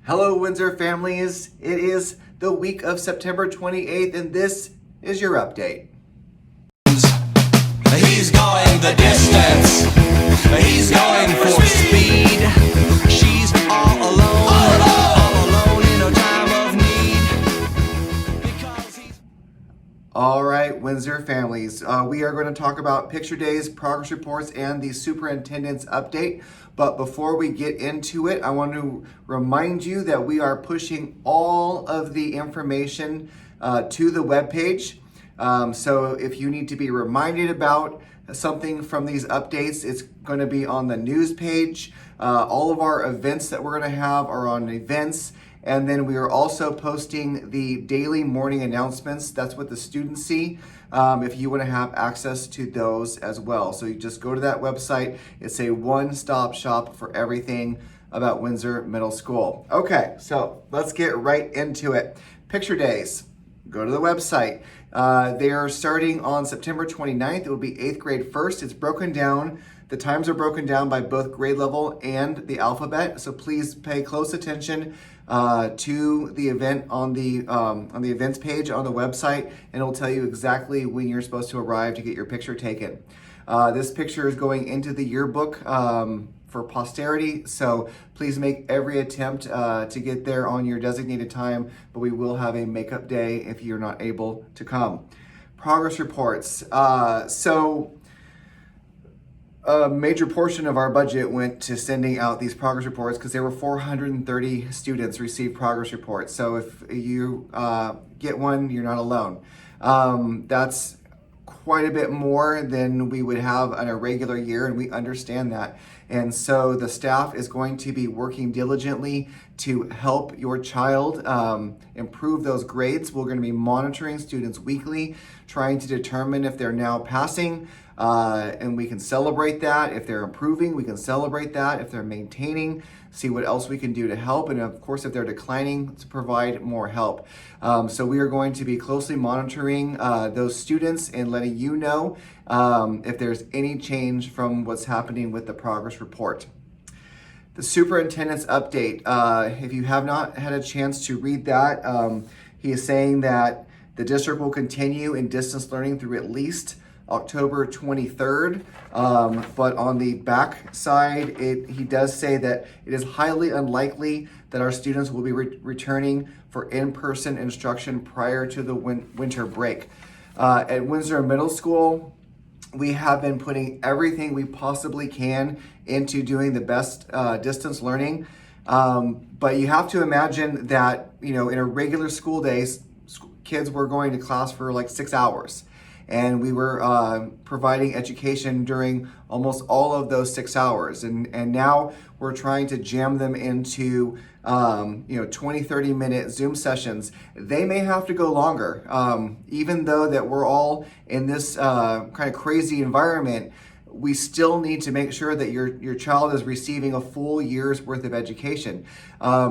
Hello, Windsor families. It is the week of September 28th, and this is your update. He's going the distance. He's going for speed. She's all alone in a time of need. Because he's... All right, Windsor families, we are going to talk about picture days, progress reports, and the superintendent's update. But before we get into it, I want to remind you that we are pushing all of the information to the webpage. So if you need to be reminded about something from these updates, it's going to be on the news page. All of our events that we're going to have are on events. And then we are also posting the daily morning announcements. That's what the students see, if you want to have access to those as well. So you just go to that website. It's a one-stop shop for everything about Windsor Middle School. Okay, so let's get right into it. Picture days. Go to the website. They are starting on September 29th. It will be 8th grade first. It's broken down. The times are broken down by both grade level and the alphabet. So please pay close attention to the event on the events page on the website, and it'll tell you exactly when you're supposed to arrive to get your picture taken. This picture is going into the yearbook for posterity, so please make every attempt to get there on your designated time, but we will have a makeup day if you're not able to come. Progress reports. A major portion of our budget went to sending out these progress reports because there were 430 students receive progress reports. So if you get one, you're not alone. That's quite a bit more than we would have on a regular year, and we understand that. And so the staff is going to be working diligently to help your child improve those grades. We're going to be monitoring students weekly, trying to determine if they're now passing, and we can celebrate that. If they're improving, we can celebrate that. If they're maintaining, see what else we can do to help. And of course, if they're declining, to provide more help. So we are going to be closely monitoring those students and letting you know if there's any change from what's happening with the progress report. The superintendent's update. If you have not had a chance to read that, he is saying that the district will continue in distance learning through at least October 23rd, but on the back side, he does say that it is highly unlikely that our students will be returning for in-person instruction prior to the winter break. At Windsor Middle School, we have been putting everything we possibly can into doing the best distance learning, but you have to imagine that, in a regular school day, kids were going to class for like 6 hours. And we were providing education during almost all of those 6 hours. And now we're trying to jam them into 20, 30-minute Zoom sessions. They may have to go longer. Even though that we're all in this kind of crazy environment, we still need to make sure that your child is receiving a full year's worth of education.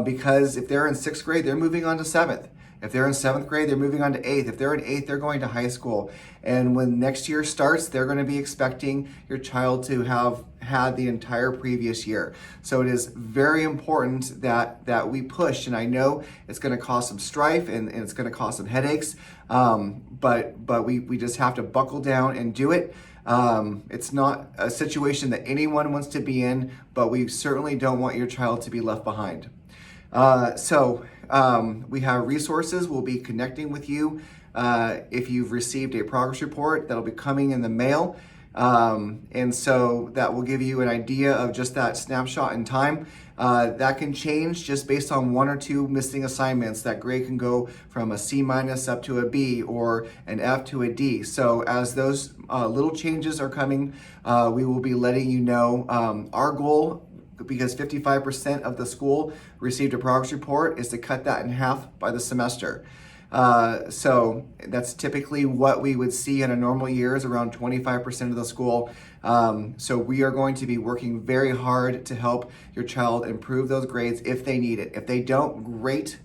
Because if they're in 6th grade, they're moving on to 7th. If they're in 7th grade, they're moving on to 8th. If they're in 8th, they're going to high school. And when next year starts, they're going to be expecting your child to have had the entire previous year. So it is very important that we push. And I know it's going to cause some strife and it's going to cause some headaches. But we just have to buckle down and do it. It's not a situation that anyone wants to be in, but we certainly don't want your child to be left behind. We have resources. We'll be connecting with you if you've received a progress report that'll be coming in the mail. And so that will give you an idea of just that snapshot in time. That can change just based on 1 or 2 missing assignments. That grade can go from a C- up to a B or an F to a D. So as those little changes are coming, we will be letting you know. Our goal, because 55% of the school received a progress report, is to cut that in half by the semester. So that's typically what we would see in a normal year, is around 25% of the school. So we are going to be working very hard to help your child improve those grades if they need it. If they don't, great.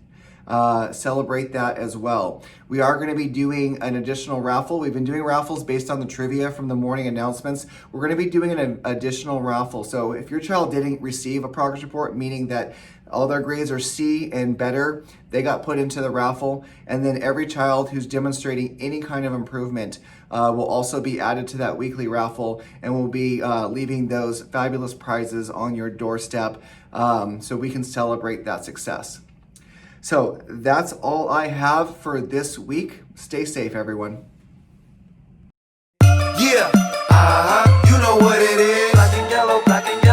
Celebrate that as well. We are going to be doing an additional raffle. We've been doing raffles based on the trivia from the morning announcements. We're going to be doing an additional raffle. So if your child didn't receive a progress report, meaning that all their grades are C and better, they got put into the raffle. And then every child who's demonstrating any kind of improvement will also be added to that weekly raffle, and we'll be leaving those fabulous prizes on your doorstep so we can celebrate that success. So that's all I have for this week. Stay safe, everyone. Yeah, you know what it is. Black and yellow, black and yellow.